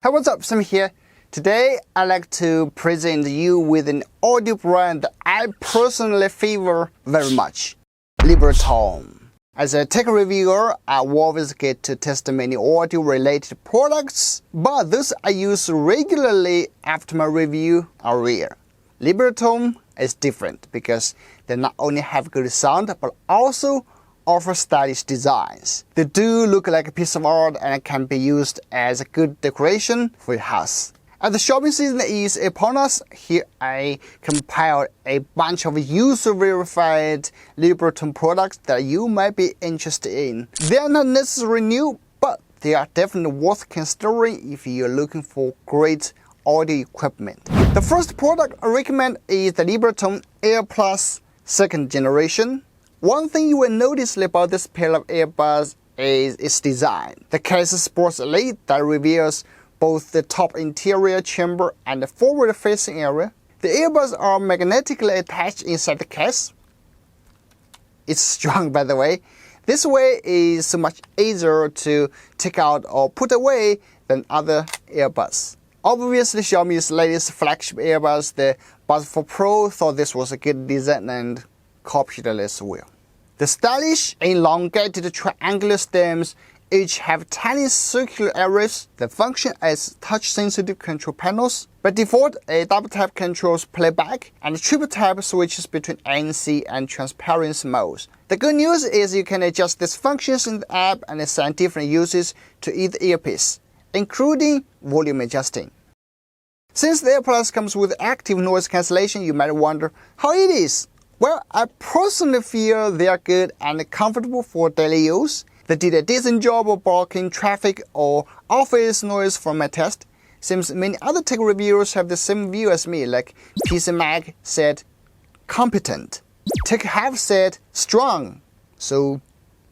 Hey, what's up, Sami here. Today I'd like to present you with an audio brand that I personally favor very much, Libratone. As a tech reviewer, I always get to test many audio related products, but those I use regularly after my review are rare. Libratone is different because they not only have good sound but also offer stylish designs. They do look like a piece of art and can be used as a good decoration for your house. As the shopping season is upon us, here I compiled a bunch of user-verified Libratone products that you might be interested in. They are not necessarily new, but they are definitely worth considering if you're looking for great audio equipment. The first product I recommend is the Libratone Air Plus 2nd generation. One thing you will notice about this pair of earbuds is its design. The case sports a lid that reveals both the top interior chamber and the forward-facing area. The earbuds are magnetically attached inside the case. It's strong, by the way. This way is so much easier to take out or put away than other earbuds. Obviously, Xiaomi's latest flagship earbuds, the Buds 4 Pro, thought this was a good design and copied it as well. The stylish, elongated triangular stems each have tiny circular areas that function as touch-sensitive control panels. By default, a double tap controls playback, and a triple tap switches between ANC and transparency modes. The good news is you can adjust these functions in the app and assign different uses to each earpiece, including volume adjusting. Since the AirPlus comes with active noise cancellation, you might wonder how it is. Well, I personally feel they are good and comfortable for daily use. They did a decent job of blocking traffic or office noise from my test. Seems many other tech reviewers have the same view as me, like PC Mag said competent, Tech Have said strong. So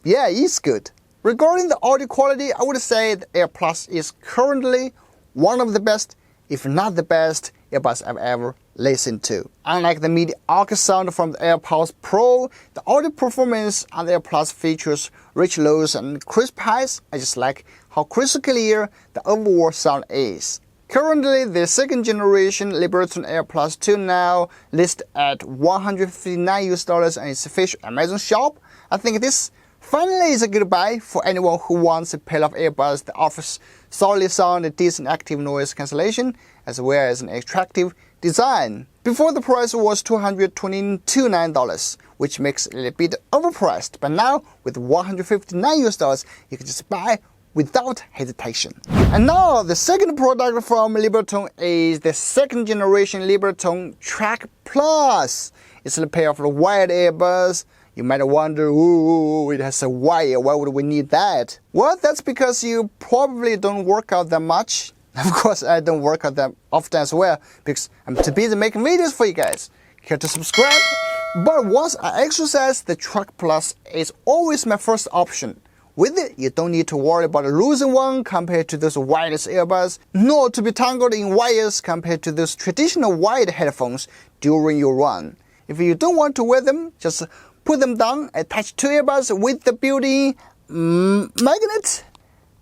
yeah, it's good. Regarding the audio quality, I would say the AirPlus is currently one of the best, if not the best, earbuds I've ever listened to. Unlike the mediocre sound from the AirPods Pro, the audio performance on the AirPlus features rich lows and crisp highs. I just like how crystal clear the overall sound is. Currently, the 2nd generation Libratone Air Plus 2 now listed at $159 on its official Amazon shop. I think this finally is a good buy for anyone who wants a pair of earbuds that offers solid sound and decent active noise cancellation, as well as an attractive design. Before, the price was $229, which makes it a little bit overpriced, but now with $159 you can just buy without hesitation. And now the second product from Libratone is the 2nd generation Libratone TRACK Plus. It's a pair of wired earbuds. You might wonder, ooh, it has a wire, why would we need that? Well, that's because you probably don't work out that much. Of course, I don't work out that often as well, because I'm too busy making videos for you guys. Care to subscribe? But once I exercise, the TRACK Plus is always my first option. With it, you don't need to worry about losing one compared to those wireless earbuds, nor to be tangled in wires compared to those traditional wired headphones during your run. If you don't want to wear them, just put them down, attach two earbuds with the built-in magnet,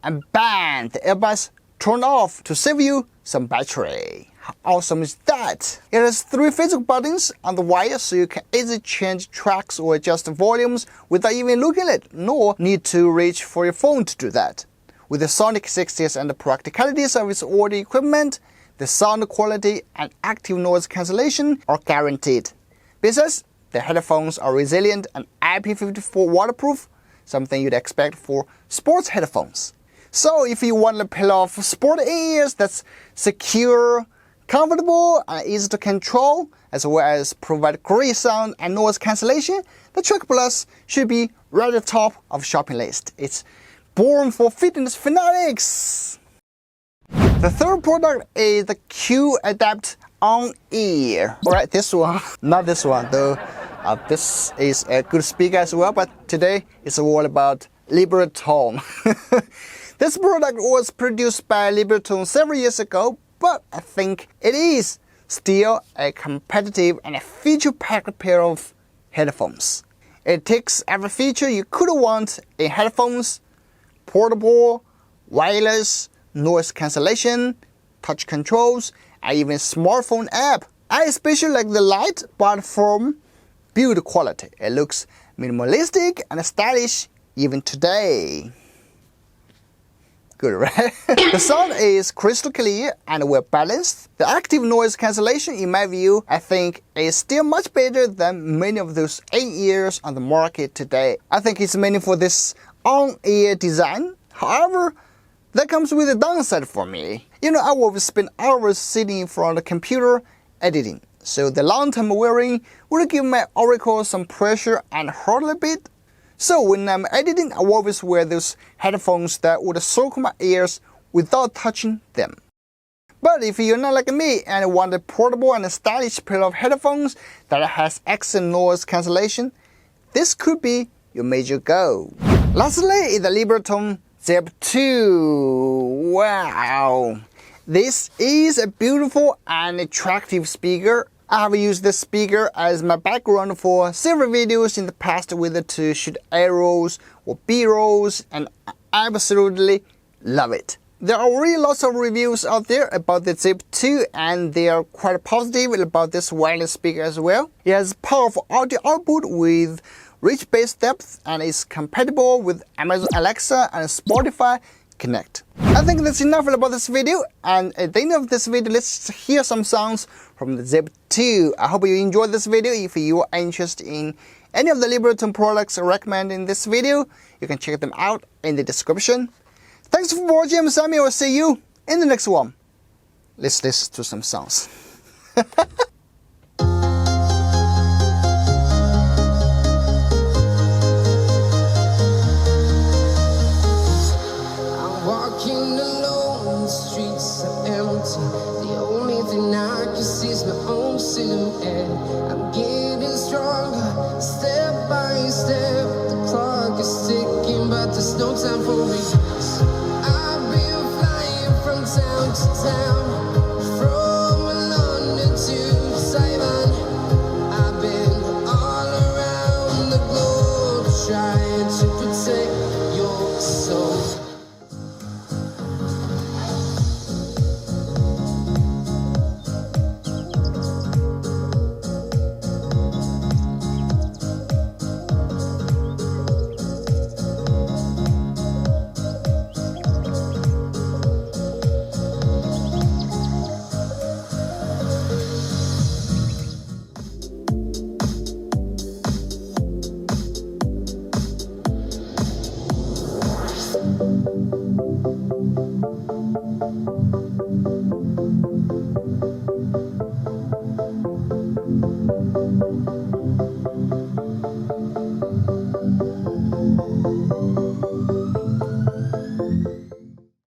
and bam, the earbuds turn off to save you some battery. How awesome is that? It has 3 physical buttons on the wire, so you can easily change tracks or adjust volumes without even looking at it, nor need to reach for your phone to do that. With the sonic success and the practicalities of its audio equipment, the sound quality and active noise cancellation are guaranteed. Besides, the headphones are resilient and IP54 waterproof, something you'd expect for sports headphones. So if you want a pair of sport ears that's secure, comfortable, and easy to control, as well as provide great sound and noise cancellation, the TRACK Plus should be right at the top of the shopping list. It's born for fitness fanatics. The third product is the Q-Adapt On-Ear. Alright, this one, not this one though. This is a good speaker as well, but today it's all about Libratone. This product was produced by Libratone several years ago, but I think it is still a competitive and a feature-packed pair of headphones. It takes every feature you could want in headphones: portable, wireless, noise cancellation, touch controls, and even smartphone app. I especially like the light but firm build quality. It looks minimalistic and stylish even today. Good, right? The sound is crystal clear and well balanced. The active noise cancellation, in my view, I think is still much better than many of those in-ears on the market today. I think it's meant for this on-ear design. However, that comes with a downside for me. You know, I will spend hours sitting in front of the computer editing. So the long-term wearing will give my auricle some pressure and hurt a bit. So when I'm editing, I always wear those headphones that would circle my ears without touching them. But if you're not like me and want a portable and stylish pair of headphones that has excellent noise cancellation, this could be your major goal. Lastly is the Libratone Zipp 2. Wow! This is a beautiful and attractive speaker. I have used this speaker as my background for several videos in the past, whether to shoot A-rolls or B-rolls, and I absolutely love it. There are really lots of reviews out there about the Zipp 2, and they are quite positive about this wireless speaker as well. It has powerful audio output with rich bass depth and is compatible with Amazon Alexa and Spotify Connect. I think that's enough about this video, and at the end of this video, let's hear some sounds from the Zipp 2. I hope you enjoyed this video. If you are interested in any of the Libratone products recommended in this video, you can check them out in the description. Thanks for watching. I'm Sami. I'll see you in the next one. Let's listen to some sounds. Silhouette. I'm getting stronger, step by step. The clock is ticking, but there's no time for me. I've been flying from town to town, from London to Taiwan. I've been all around the globe trying to protect your soul.